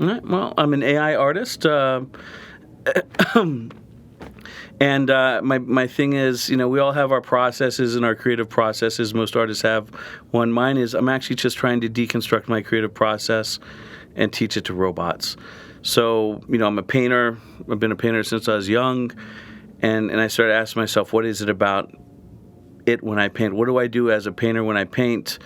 All right, well, I'm an AI artist. And my thing is, we all have our processes and our creative processes. Most artists have one. Mine is I'm actually just trying to deconstruct my creative process and teach it to robots. So, I'm a painter. I've been a painter since I was young. And I started asking myself, what is it about it when I paint? What do I do as a painter when I paint?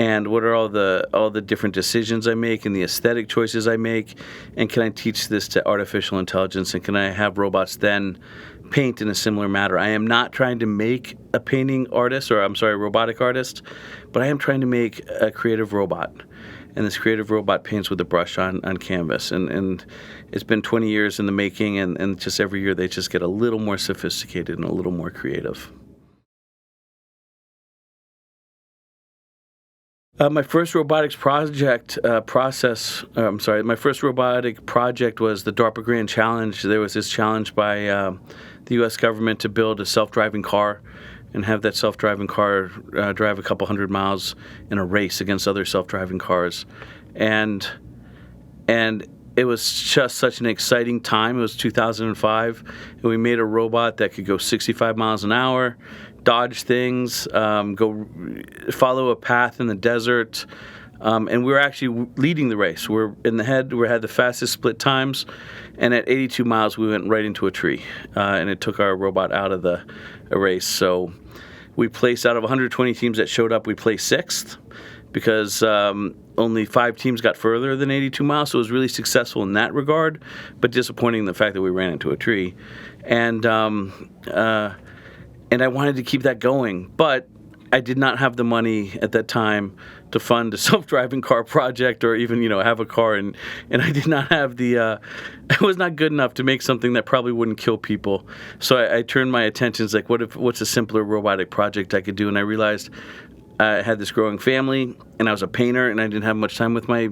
And what are all the different decisions I make and the aesthetic choices I make? And can I teach this to artificial intelligence? And can I have robots then paint in a similar manner? I am not trying to make a robotic artist, but I am trying to make a creative robot. And this creative robot paints with a brush on canvas. And it's been 20 years in the making, and just every year they just get a little more sophisticated and a little more creative. My first robotics project my first robotic project was the DARPA Grand Challenge. There was this challenge by the U.S. government to build a self-driving car and have that self-driving car drive a couple hundred miles in a race against other self-driving cars. And it was just such an exciting time. It was 2005, and we made a robot that could go 65 miles an hour, dodge things, go follow a path in the desert, and we were actually leading the race. We're in the head. We had the fastest split times, and at 82 miles, we went right into a tree, and it took our robot out of the race. So we placed out of 120 teams that showed up. We placed sixth because only 5 teams got further than 82 miles, so it was really successful in that regard, but disappointing in the fact that we ran into a tree. And I wanted to keep that going, but I did not have the money at that time to fund a self-driving car project or even, have a car. And I did not have I was not good enough to make something that probably wouldn't kill people. So I turned my attentions like, what's a simpler robotic project I could do? And I realized I had this growing family, and I was a painter, and I didn't have much time with my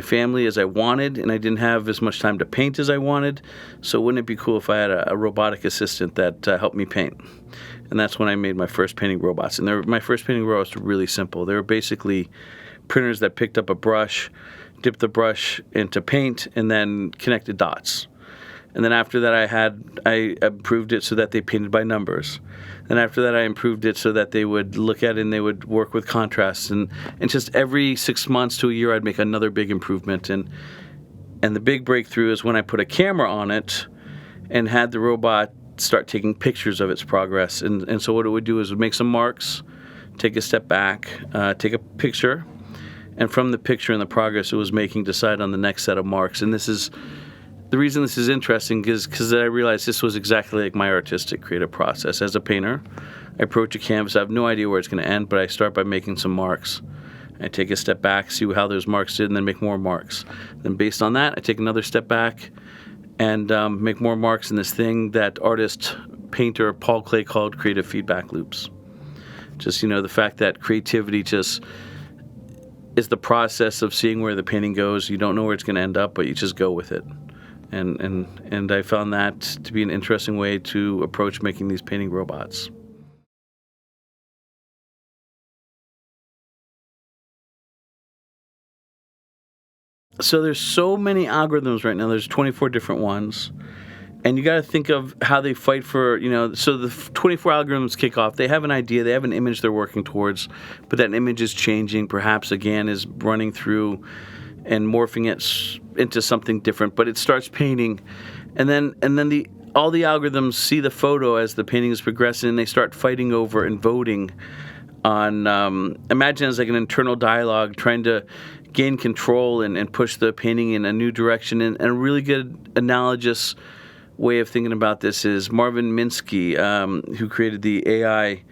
family as I wanted, and I didn't have as much time to paint as I wanted. So wouldn't it be cool if I had a robotic assistant that helped me paint? And that's when I made my first painting robots. And my first painting robots were really simple. They were basically printers that picked up a brush, dipped the brush into paint, and then connected dots. And then after that, I improved it so that they painted by numbers. And after that, I improved it so that they would look at it and they would work with contrasts. And just every 6 months to a year, I'd make another big improvement. And the big breakthrough is when I put a camera on it and had the robot start taking pictures of its progress. And so what it would do is it would make some marks, take a step back, take a picture, and from the picture and the progress it was making, decide on the next set of marks. And the reason this is interesting is because I realized this was exactly like my artistic creative process. As a painter, I approach a canvas. I have no idea where it's going to end, but I start by making some marks. I take a step back, see how those marks did, and then make more marks. Then based on that, I take another step back and make more marks in this thing that painter Paul Klee called creative feedback loops. Just, the fact that creativity just is the process of seeing where the painting goes. You don't know where it's going to end up, but you just go with it. And I found that to be an interesting way to approach making these painting robots. So there's so many algorithms right now. There's 24 different ones. And you got to think of how they fight for, so the 24 algorithms kick off. They have an idea. They have an image they're working towards. But that image is changing. Perhaps, again, is running through and morphing it into something different. But it starts painting. And then all the algorithms see the photo as the painting is progressing. And they start fighting over and voting on, imagine it as like an internal dialogue trying to gain control and push the painting in a new direction. And a really good analogous way of thinking about this is Marvin Minsky, who created the AI.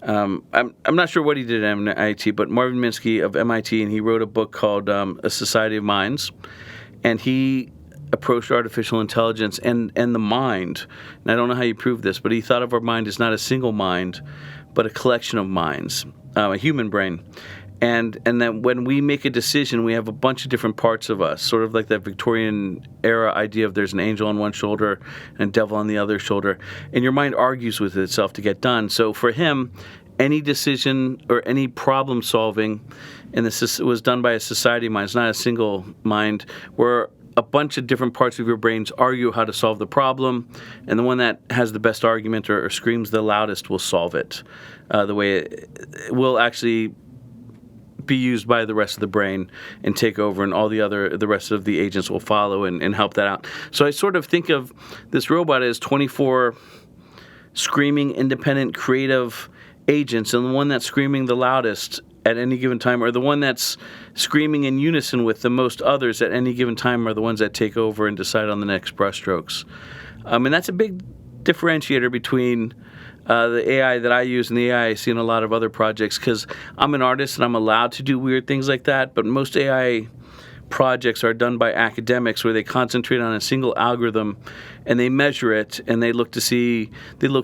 I'm not sure what he did at MIT, but Marvin Minsky of MIT, and he wrote a book called A Society of Minds. And he approached artificial intelligence and the mind. And I don't know how you prove this, but he thought of our mind as not a single mind, but a collection of minds, a human brain. And that when we make a decision, we have a bunch of different parts of us, sort of like that Victorian era idea of there's an angel on one shoulder and a devil on the other shoulder. And your mind argues with itself to get done. So for him, any decision or any problem solving, and this was done by a society mind, it's not a single mind, where a bunch of different parts of your brains argue how to solve the problem, and the one that has the best argument or screams the loudest will solve it. The way it will actually be used by the rest of the brain and take over, and the rest of the agents will follow and help that out. So I sort of think of this robot as 24 screaming, independent, creative agents, and the one that's screaming the loudest at any given time, or the one that's screaming in unison with the most others at any given time, are the ones that take over and decide on the next brushstrokes. And that's a big differentiator between the AI that I use and the AI I see in a lot of other projects, because I'm an artist and I'm allowed to do weird things like that, but most AI projects are done by academics where they concentrate on a single algorithm and they measure it and they look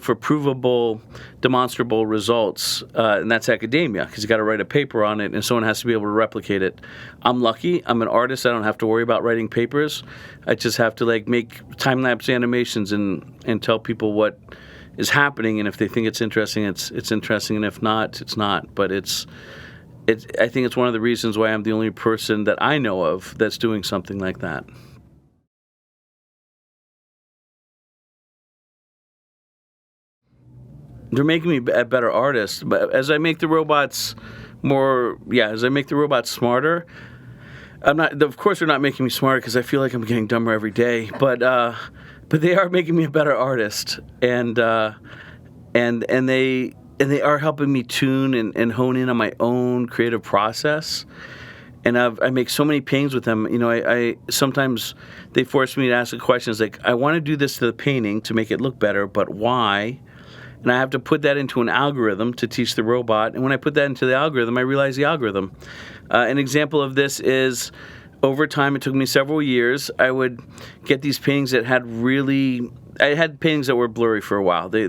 for provable, demonstrable results, and that's academia, because you got to write a paper on it and someone has to be able to replicate it. I'm lucky. I'm an artist. I don't have to worry about writing papers. I just have to make time-lapse animations and tell people what is happening, and if they think it's interesting, it's interesting, and if not, it's not. But I think it's one of the reasons why I'm the only person that I know of that's doing something like that. They're making me a better artist, but as I make the robots smarter, of course they're not making me smarter, because I feel like I'm getting dumber every day, but they are making me a better artist, and they are helping me tune and hone in on my own creative process. And I make so many paintings with them. I sometimes they force me to ask the questions like, I want to do this to the painting to make it look better, but why? And I have to put that into an algorithm to teach the robot. And when I put that into the algorithm, I realize the algorithm. An example of this is, over time, it took me several years, I would get these paintings that I had paintings that were blurry for a while. They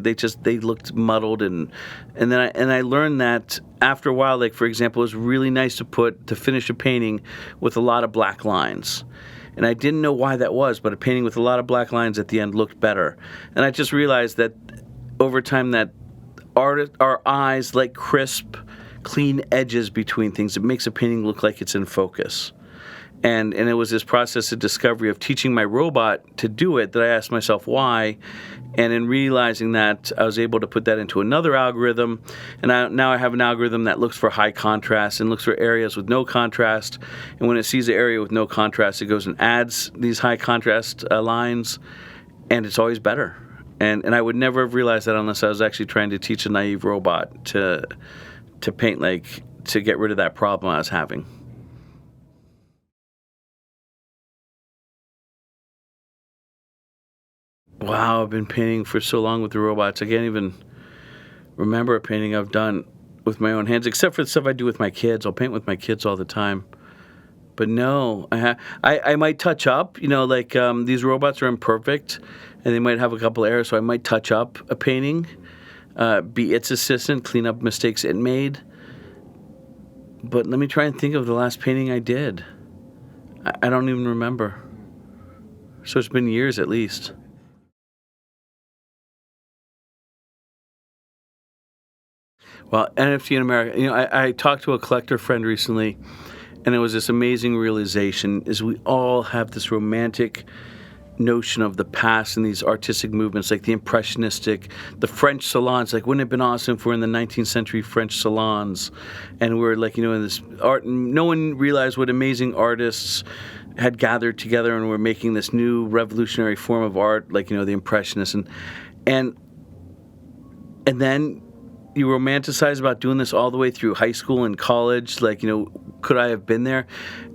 looked muddled, and then I learned that after a while, like for example, it was really nice to finish a painting with a lot of black lines. And I didn't know why that was, but a painting with a lot of black lines at the end looked better. And I just realized that over time that our eyes like crisp, clean edges between things. It makes a painting look like it's in focus. And it was this process of discovery of teaching my robot to do it that I asked myself why. And in realizing that, I was able to put that into another algorithm. And now I have an algorithm that looks for high contrast and looks for areas with no contrast. And when it sees an area with no contrast, it goes and adds these high contrast lines. And it's always better. And I would never have realized that unless I was actually trying to teach a naive robot to paint, to get rid of that problem I was having. Wow, I've been painting for so long with the robots. I can't even remember a painting I've done with my own hands, except for the stuff I do with my kids. I'll paint with my kids all the time. But no, I might touch up. These robots are imperfect, and they might have a couple errors, so I might touch up a painting, be its assistant, clean up mistakes it made. But let me try and think of the last painting I did. I don't even remember. So it's been years at least. Well, NFT in America, I talked to a collector friend recently, and it was this amazing realization, is we all have this romantic notion of the past and these artistic movements, like the Impressionistic, the French salons. Like, wouldn't it have been awesome if we're in the 19th century French salons, and we're in this art, and no one realized what amazing artists had gathered together and were making this new revolutionary form of art, the Impressionists, and then you romanticize about doing this all the way through high school and college, could I have been there?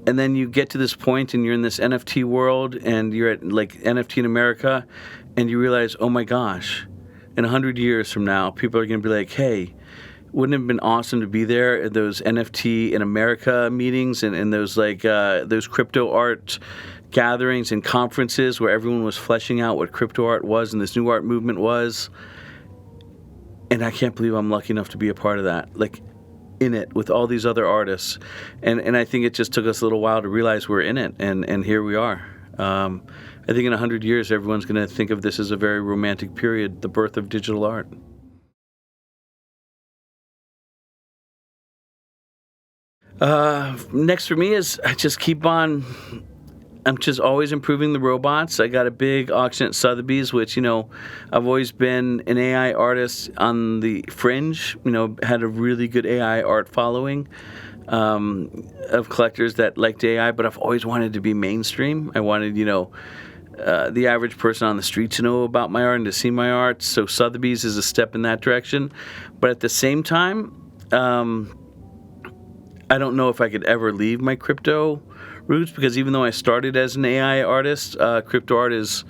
And then you get to this point and you're in this NFT world and you're at NFT in America, and you realize, oh my gosh, in 100 years from now, people are going to be like, hey, wouldn't it have been awesome to be there at those NFT in America meetings and those crypto art gatherings and conferences where everyone was fleshing out what crypto art was and this new art movement was. And I can't believe I'm lucky enough to be a part of that, in it with all these other artists. And I think it just took us a little while to realize we're in it, and here we are. I think in 100 years, everyone's going to think of this as a very romantic period, the birth of digital art. Next for me is I just keep on. I'm just always improving the robots. I got a big auction at Sotheby's, which, I've always been an AI artist on the fringe, had a really good AI art following of collectors that liked AI, but I've always wanted to be mainstream. I wanted, the average person on the street to know about my art and to see my art. So Sotheby's is a step in that direction. But at the same time, I don't know if I could ever leave my crypto roots, because even though I started as an AI artist, crypto art is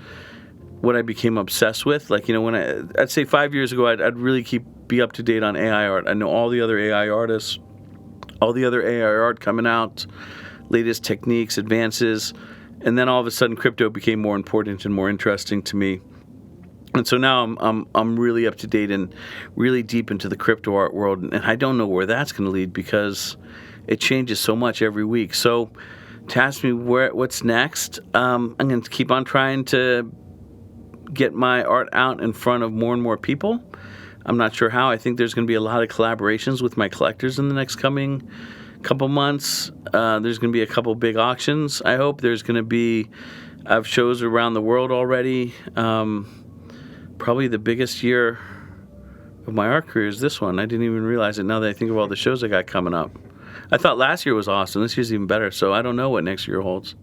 what I became obsessed with. Like, when I'd say 5 years ago, I'd really be up to date on AI art. I know all the other AI artists, all the other AI art coming out, latest techniques, advances, and then all of a sudden crypto became more important and more interesting to me. And so now I'm really up to date and really deep into the crypto art world, and I don't know where that's going to lead because it changes so much every week. So to ask me what's next, I'm going to keep on trying to get my art out in front of more and more people. I'm not sure how. I think there's going to be a lot of collaborations with my collectors in the next coming couple months. There's going to be a couple big auctions. I hope there's going to be. I have shows around the world already. Probably the biggest year of my art career is this one. I didn't even realize it now that I think of all the shows I got coming up. I thought last year was awesome. This year's even better, so I don't know what next year holds.